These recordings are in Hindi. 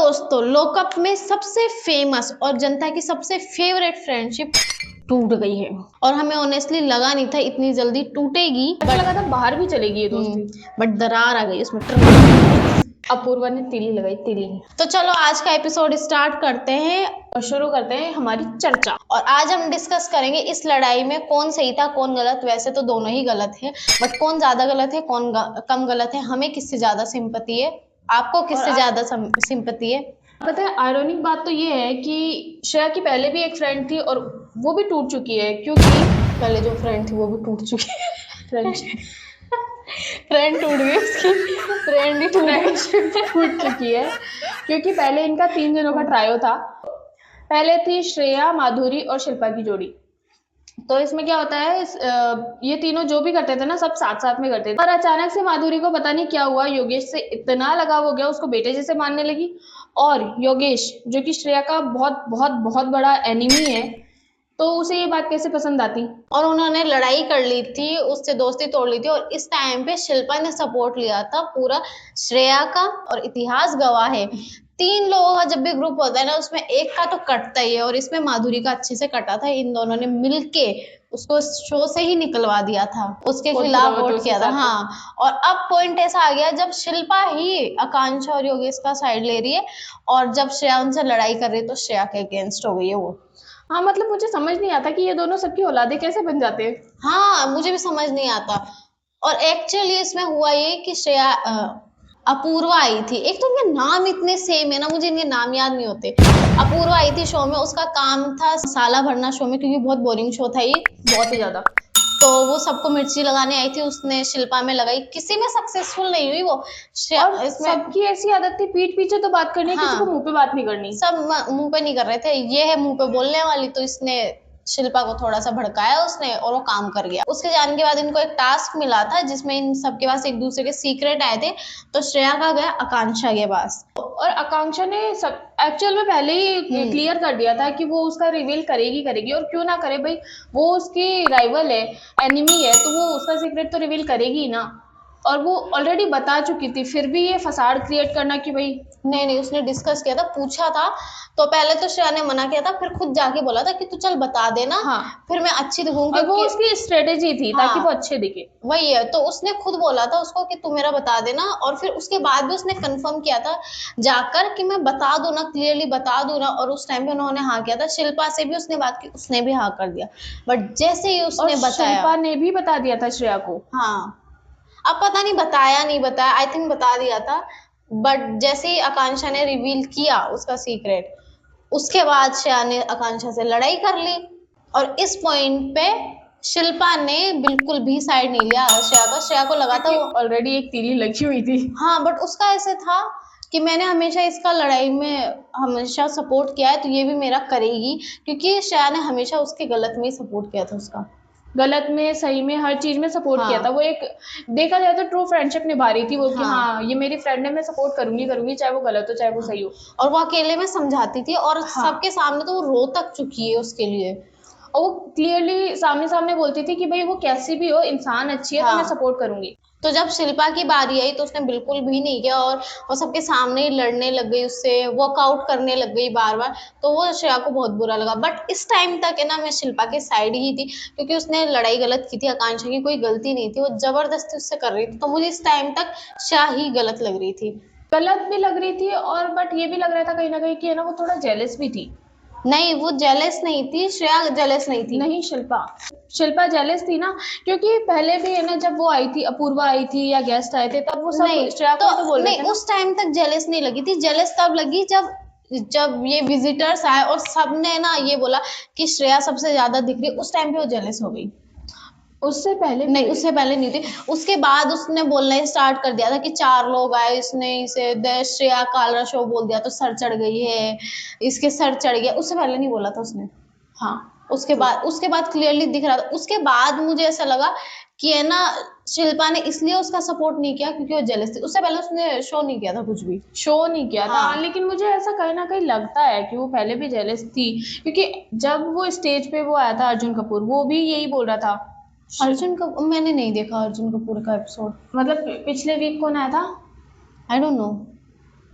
दोस्तों, लोकअप में सबसे फेमस और जनता की सबसे फेवरेट फ्रेंडशिप टूट गई है और हमें ऑनेस्टली लगा नहीं था इतनी जल्दी टूटेगी। ऐसा लगा था बाहर भी चलेगी ये दोस्ती। बट दरार आ गई उसमें। अपूर्वा ने तीली लगाई, तीली। तो चलो आज का एपिसोड स्टार्ट करते हैं और शुरू करते हैं हमारी चर्चा। और आज हम डिस्कस करेंगे इस लड़ाई में कौन सही था कौन गलत। वैसे तो दोनों ही गलत है, बट कौन ज्यादा गलत है कौन कम गलत है, हमें किससे ज्यादा सिंपैथी है, आपको किससे ज्यादा सिंपैथी है। पता है आयरॉनिक बात तो ये है कि श्रेया की पहले भी एक फ्रेंड थी और वो भी टूट चुकी है, क्योंकि पहले जो फ्रेंड थी वो भी टूट चुकी है। फ्रेंडशिप फ्रेंड टूट गई उसकी, फ्रेंड ही टूट चुकी है क्योंकि पहले इनका 3 जनों का ट्रायो था। पहले थी श्रेया, माधुरी और शिल्पा की जोड़ी। तो इसमें क्या होता है, ये तीनों जो भी करते थे ना, सब साथ साथ में करते थे। और अचानक से माधुरी को पता नहीं क्या हुआ, योगेश से इतना लगाव हो गया, उसको बेटे जैसे मानने लगी। और योगेश जो कि श्रेया का बहुत बहुत बहुत बड़ा एनिमी है, तो उसे ये बात कैसे पसंद आती। और उन्होंने लड़ाई कर ली थी, उससे दोस्ती तोड़ ली थी। और इस टाइम पे शिल्पा ने सपोर्ट लिया था पूरा श्रेया का। और इतिहास गवाह है, 3 लोगों का जब भी ग्रुप होता है ना, उसमें एक का तो कटता ही है। और इसमें माधुरी का अच्छे से कटा था, इन दोनों ने मिलके उसको शो से ही निकलवा दिया था, उसके खिलाफ वोट किया था। हाँ, और अब पॉइंट ऐसा आ गया जब शिल्पा ही आकांक्षा और योगेश का साइड ले रही है, और जब श्रेया उनसे लड़ाई कर रही है तो श्रेया के अगेंस्ट हो गई है वो। हाँ, मतलब मुझे समझ नहीं आता कि ये दोनों सबकी औलादे कैसे बन जाते हैं। हाँ, मुझे भी समझ नहीं आता। और एक्चुअली इसमें हुआ ये कि श्रेया अपूर्वा आई थी। एक तो इनके नाम इतने सेम है ना, मुझे इनके नाम याद नहीं होते। अपूर्वा आई थी शो में, उसका काम था साला भरना शो में, क्योंकि बहुत बोरिंग शो था ये, बहुत ही ज्यादा। तो वो सबको मिर्ची लगाने आई थी, उसने शिल्पा में लगाई, किसी में सक्सेसफुल नहीं हुई वो। और सबकी ऐसी आदत थी पीठ पीछे तो बात करनी है, किसी को मुंह पे बात नहीं करनी। सब मुंह पे नहीं कर रहे थे, ये है मुंह पे बोलने वाली, तो इसने शिल्पा को थोड़ा सा भड़काया उसने और वो काम कर गया। उसके जाने के बाद इनको एक टास्क मिला था जिसमें इन सबके पास एक दूसरे के सीक्रेट आए थे। तो श्रेया का गया आकांक्षा के पास, और आकांक्षा ने सब एक्चुअल में पहले ही क्लियर कर दिया था कि वो उसका रिवील करेगी करेगी, और क्यों ना करे भाई, वो उसकी राइवल है, एनिमी है, तो वो उसका सीक्रेट तो रिवील करेगी ना। और वो ऑलरेडी बता चुकी थी, फिर भी ये फसाड क्रिएट करना कि भाई नहीं, उसने डिस्कस किया था, पूछा था। तो पहले तो श्रेया ने मना किया था, फिर खुद जाके बोला था कि तू चल बता देना। हाँ, फिर मैं अच्छी दिखूंगी। और वो उसकी स्ट्रेटेजी थी ताकि वो अच्छे दिखे। वही है, तो उसने खुद बोला था उसको कि तू मेरा बता देना। और फिर उसके बाद भी उसने कंफर्म किया था जाकर कि मैं बता दूं ना, क्लियरली बता दूं ना। और उस टाइम पे उन्होंने हाँ किया था। शिल्पा से भी उसने बात की, उसने भी हाँ कर दिया। बट जैसे ही उसने बताया, शिल्पा ने भी बता दिया था श्रेया को। हाँ, अब पता नहीं बताया नहीं बताया, आई थिंक बता दिया था। बट जैसे ही आकांक्षा ने रिवील किया उसका सीक्रेट, उसके बाद श्रेया ने आकांक्षा से लड़ाई कर ली। और इस पॉइंट पे शिल्पा ने बिल्कुल भी साइड नहीं लिया श्रेया का। श्रेया को लगा था वो ऑलरेडी एक तीली लगी हुई थी। हाँ, बट उसका ऐसे था कि मैंने हमेशा इसका लड़ाई में हमेशा सपोर्ट किया है, तो ये भी मेरा करेगी, क्योंकि श्रेया ने हमेशा उसके गलत में ही सपोर्ट किया था, उसका गलत में सही में हर चीज में सपोर्ट किया था। वो एक देखा जाए तो ट्रू फ्रेंडशिप निभा रही थी वो, कि हाँ ये मेरी फ्रेंड है, मैं सपोर्ट करूंगी, चाहे वो गलत हो चाहे वो सही हो। और वो अकेले में समझाती थी, और सबके सामने तो वो रो तक चुकी है उसके लिए। और वो क्लियरली सामने बोलती थी कि भाई वो कैसी भी हो, इंसान अच्छी है, तो मैं सपोर्ट करूंगी। तो जब शिल्पा की बारी आई तो उसने बिल्कुल भी नहीं किया, और वो सबके सामने ही लड़ने लग गई, उससे वर्कआउट करने लग गई बार बार। तो वो श्रेया को बहुत बुरा लगा। बट इस टाइम तक है ना, मैं शिल्पा के साइड ही थी, क्योंकि उसने लड़ाई गलत की थी, आकांक्षा की कोई गलती नहीं थी, वो जबरदस्ती उससे कर रही थी। तो मुझे इस टाइम तक श्रेया ही गलत लग रही थी। गलत भी लग रही थी, और बट ये भी लग रहा था कहीं ना कहीं कि है ना, वो थोड़ा जेलस भी थी। नहीं, वो जेलस नहीं थी, श्रेया जेलस नहीं थी। नहीं, शिल्पा जेलस थी ना, क्योंकि पहले भी है ना, जब वो आई थी, अपूर्वा आई थी या गेस्ट आए थे, तब वो सब श्रेया को तो बोल रहे थे ना। उस टाइम तक जेलस नहीं लगी थी। जेलस तब लगी जब ये विजिटर्स आए और सबने ना ये बोला कि श्रेया सबसे ज्यादा दिख रही, उस टाइम पे वो जेलस हो गई। उससे पहले नहीं, उससे पहले नहीं थी। उसके बाद उसने बोलना स्टार्ट कर दिया था कि 4 लोग आए, इसने इसे श्रेया कालरा शो बोल दिया तो सर चढ़ गई है, इसके सर चढ़ गया। उससे पहले नहीं बोला था उसने। हाँ, उसके बाद क्लियरली दिख रहा था। उसके बाद मुझे ऐसा लगा कि है ना, शिल्पा ने इसलिए उसका सपोर्ट नहीं किया क्योंकि वो जेलस थी। उससे पहले उसने शो नहीं किया था, कुछ भी शो नहीं किया था। लेकिन मुझे ऐसा कहीं ना कहीं लगता है कि वो पहले भी जेलस थी, क्योंकि जब वो स्टेज पे वो आया था अर्जुन कपूर, वो भी यही बोल रहा था। अर्जुन कपूर मैंने नहीं देखा, अर्जुन कपूर का एपिसोड। मतलब पिछले वीक कौन आया था? I don't know.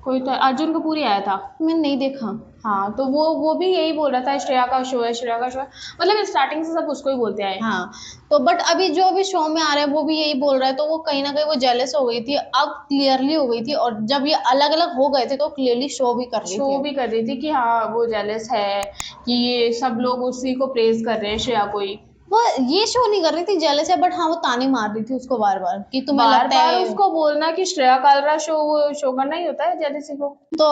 कोई तो अर्जुन कपूर ही आया था। मैंने नहीं देखा। हाँ, तो वो भी यही बोल रहा था श्रेया का शो है, श्रेया का शो है, मतलब स्टार्टिंग से सब उसको ही बोलते आए हैं। हाँ, तो बट अभी जो अभी शो में आ रहा है वो भी यही बोल रहा है, तो वो कहीं ना कहीं वो जेलस हो गई थी, अब क्लियरली हो गई थी, और जब ये अलग अलग हो गए थे तो क्लियरली शो भी कर रही शो थी। भी कर रही थी कि हाँ वो जेलस है, कि ये सब लोग उसी को प्रेज कर रहे हैं, श्रेया को ही। वो ये शो नहीं कर रही थी जेलस है, बट हाँ वो ताने मार रही थी उसको बार बार कि तुम्हें बार लगता बार है। उसको बोलना कि श्रेया कालरा शो, वो शो करना ही होता है जेलसी को। तो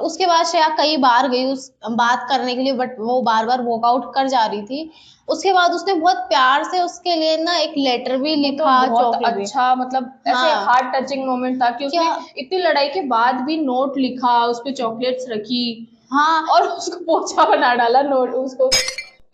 उसके बाद श्रेया कई बार गई उस बात करने के लिए, बट वो बार बार वॉकआउट कर जा रही थी। उसके बाद उसने बहुत प्यार से उसके लिए ना एक लेटर भी तो लिखा, बहुत चॉकलेट भी। अच्छा, मतलब ऐसे हाँ, हार्ट टचिंग मोमेंट था कि उसने क्या। इतनी लड़ाई के बाद भी नोट लिखा, उस पे चॉकलेट्स रखी हाँ, और उसको पोछा बना डाला नोट, उसको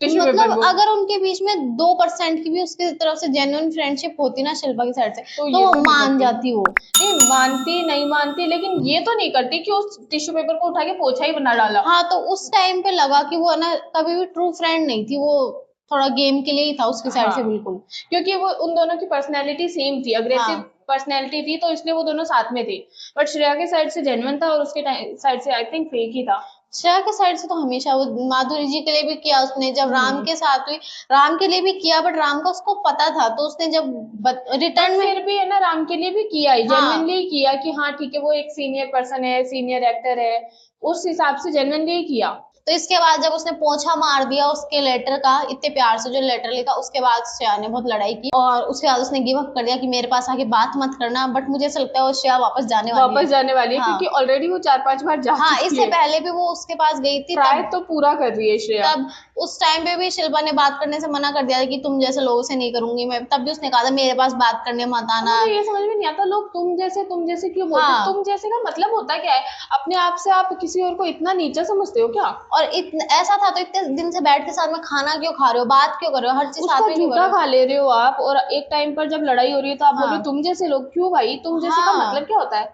टिश्यू पेपर मतलब को। अगर उनके बीच में 2% की भी उसकी तरफ से जेन्युइन फ्रेंडशिप होती ना शिल्पा की साइड से, तो तो ये वो तो नहीं मान करती। जाती वो। नहीं मानती, नहीं मानती, लेकिन ये तो नहीं करती कि उस टिश्यू पेपर को उठा के पोछा ही बना डाला। हाँ, तो उस टाइम पे लगा कि वो ना कभी भी ट्रू फ्रेंड नहीं थी, वो थोड़ा गेम के लिए ही था उसकी साइड से हाँ, बिल्कुल। क्योंकि वो उन दोनों की पर्सनैलिटी सेम थी, अग्रेसिव हाँ, पर्सनैलिटी थी, तो इसलिए वो दोनों साथ में थे। बट श्रेया के साइड से जेन्युइन था और उसके साइड से आई थिंक फेक ही था। श्रेया के साइड से तो हमेशा वो माधुरी जी के लिए भी किया उसने, जब राम के साथ हुई राम के लिए भी किया, बट राम का उसको पता था, तो उसने जब बट रिटर्न में। फिर भी है ना, राम के लिए भी किया ही, हाँ, जेन्युइनली किया कि हाँ ठीक है वो एक सीनियर पर्सन है, सीनियर एक्टर है, उस हिसाब से जेन्युइनली ही किया। तो इसके बाद जब उसने पोंछा मार दिया उसके लेटर का, इतने प्यार से जो लेटर लिखा, उसके बाद श्रेया ने बहुत लड़ाई की, और उसके बाद उसने गिव अप कर दिया कि मेरे पास आके बात मत करना, बट मुझे ऐसा लगता है वो श्रेया वापस जाने वाली वापस है। जाने वाली है, हाँ, क्योंकि ऑलरेडी वो 4-5 बार जा हाँ, चुकी इससे है। पहले भी वो उसके पास गई थी, ट्राई तब तो पूरा कर रही है श्रेया। तब उस टाइम पे भी शिल्पा ने बात करने से मना कर दिया था कि तुम जैसे लोगों से नहीं करूंगी मैं, तब भी उसने कहा था मेरे पास बात करने मत अब आना। मुझे ये समझ में नहीं आता, लोग तुम जैसे क्यों बोलते हैं? हाँ, तुम जैसे का मतलब होता क्या है? अपने आप से आप किसी और को इतना नीचा समझते हो क्या? और ऐसा था तो इतने दिन से बैठ के साथ में खाना क्यों खा रहे हो, बात क्यों कर रहे हो, हर चीज साथ उसका में क्यों कर जूता रहे हो। खा ले रहे हो आप, और एक टाइम पर जब लड़ाई हो रही है तो आप बोल रहे हाँ, हो तुम जैसे लोग, क्यों भाई? तुम जैसे का हाँ, मतलब क्या होता है?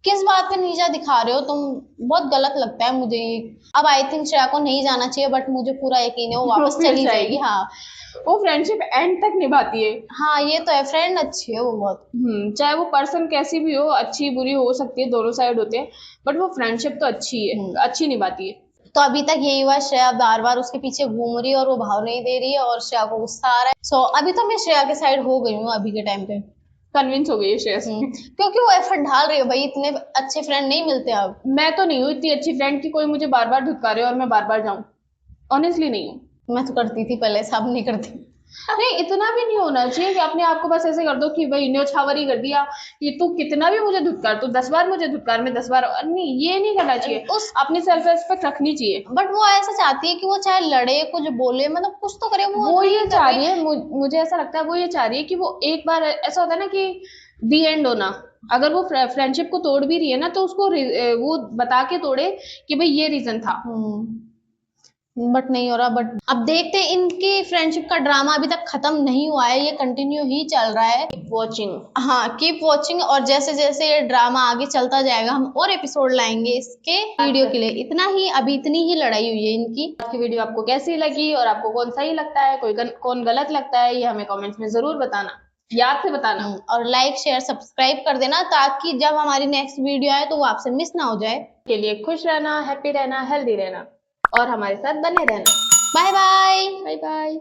किस बात पे नीचा दिखा रहे हो तुम, बहुत गलत लगता है मुझे ये। अब आई थिंक श्रेया को नहीं जाना चाहिए, बट मुझे पूरा यकीन है वो वो वापस फिर चली जाएगी। जाएगी। हाँ, वो फ्रेंडशिप एंड तक निभाती है। हाँ, ये तो है, फ्रेंड अच्छी है वो बहुत। चाहे वो पर्सन कैसी भी हो, अच्छी बुरी हो सकती है, दोनों साइड होते हैं, बट वो फ्रेंडशिप तो अच्छी है, हम्म, अच्छी निभाती है। तो अभी तक यही हुआ, श्रेया बार बार उसके पीछे घूम रही है और वो भाव नहीं दे रही है, और श्रेया को गुस्सा आ रहा है। सो अभी तो मैं श्रेया के साइड हो गई हूँ अभी के टाइम पे। कन्विंस हो गई है श्रेया से। क्योंकि वो एफर्ट डाल रही है भाई, इतने अच्छे फ्रेंड नहीं मिलते अब। मैं तो नहीं हूँ इतनी अच्छी फ्रेंड कि कोई मुझे बार बार धुतकारे और मैं बार बार जाऊं, ऑनेस्टली नहीं हूँ। मैं तो करती थी पहले, सब नहीं करती। नहीं, इतना भी नहीं होना चाहिए कि अपने आप को बस ऐसे कर दो कि भाई न्योछावरी कर दिया कि तू कितना भी मुझे धुतकार, तू 10 बार मुझे धुतकार, मैं 10 बार नहीं, ये नहीं करना चाहिए। उस अपनी सेल्फ रेस्पेक्ट रखनी चाहिए। बट वो ऐसा चाहती है कि वो चाहे लड़े, कुछ बोले, मतलब कुछ तो करे, वो वो नहीं ये कर चाह रही। रही है, मुझे ऐसा लगता है वो ये चाह रही है कि वो एक बार, ऐसा होता है ना कि दी एंड होना, अगर वो फ्रेंडशिप को तोड़ भी रही है ना तो उसको वो बता के तोड़े कि भाई ये रीजन था। बट नहीं हो रहा, बट अब देखते हैं, इनकी फ्रेंडशिप का ड्रामा अभी तक खत्म नहीं हुआ है, ये कंटिन्यू ही चल रहा है। वॉचिंग। हाँ, कीप वॉचिंग, और जैसे जैसे ये ड्रामा आगे चलता जाएगा हम और एपिसोड लाएंगे इसके वीडियो के लिए। इतना ही, अभी इतनी ही लड़ाई हुई है इनकी। आज की वीडियो आपको कैसी लगी और आपको कौन सही लगता है, कौन गलत लगता है, ये हमें कमेंट्स में जरूर बताना, याद से बताना। और लाइक शेयर सब्सक्राइब कर देना, ताकि जब हमारी नेक्स्ट वीडियो आए तो वो आपसे मिस ना हो जाए। के लिए खुश रहना, हैप्पी रहना, हेल्दी रहना और हमारे साथ बने रहना। Bye bye. Bye bye.